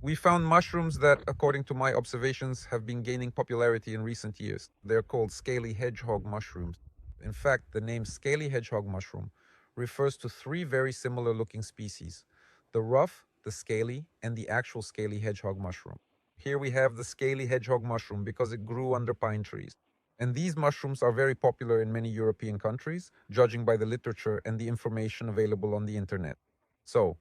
We found mushrooms that, according to my observations, have been gaining popularity in recent years. They're called scaly hedgehog mushrooms. In fact, the name scaly hedgehog mushroom refers to three very similar looking species: the rough, the scaly, and the actual scaly hedgehog mushroom. Here we have the scaly hedgehog mushroom because it grew under pine trees. And these mushrooms are very popular in many European countries, judging by the literature and the information available on the internet. So,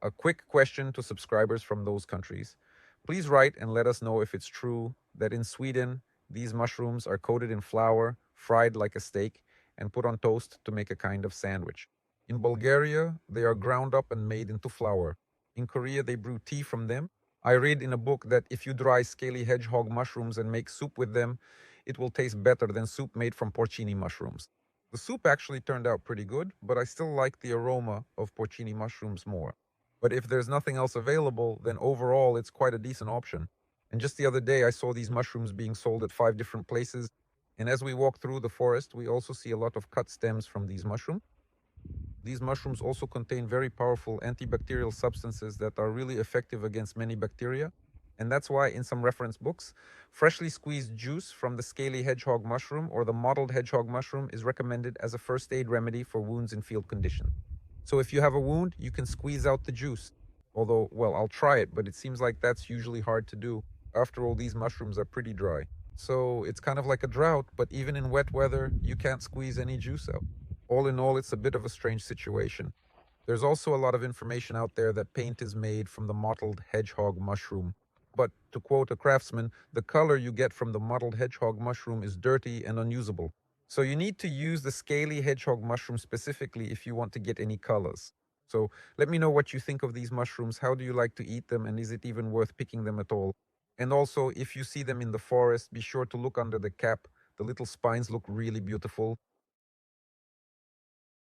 a quick question to subscribers from those countries. Please write and let us know if it's true that in Sweden, these mushrooms are coated in flour, fried like a steak, and put on toast to make a kind of sandwich. In Bulgaria, they are ground up and made into flour. In Korea, they brew tea from them. I read in a book that if you dry scaly hedgehog mushrooms and make soup with them, it will taste better than soup made from porcini mushrooms. The soup actually turned out pretty good, but I still like the aroma of porcini mushrooms more. But if there's nothing else available, then overall it's quite a decent option. And just the other day, I saw these mushrooms being sold at 5 different places. And as we walk through the forest, we also see a lot of cut stems from these mushrooms. These mushrooms also contain very powerful antibacterial substances that are really effective against many bacteria. And that's why, in some reference books, freshly squeezed juice from the scaly hedgehog mushroom or the mottled hedgehog mushroom is recommended as a first aid remedy for wounds in field conditions. So if you have a wound, you can squeeze out the juice. Although, well, I'll try it, but it seems like that's usually hard to do. After all, these mushrooms are pretty dry. So it's kind of like a drought, but even in wet weather, you can't squeeze any juice out. All in all, it's a bit of a strange situation. There's also a lot of information out there that paint is made from the mottled hedgehog mushroom. But to quote a craftsman, the color you get from the mottled hedgehog mushroom is dirty and unusable. So you need to use the scaly hedgehog mushroom specifically if you want to get any colors. So let me know what you think of these mushrooms. How do you like to eat them? And is it even worth picking them at all? And also, if you see them in the forest, be sure to look under the cap. The little spines look really beautiful.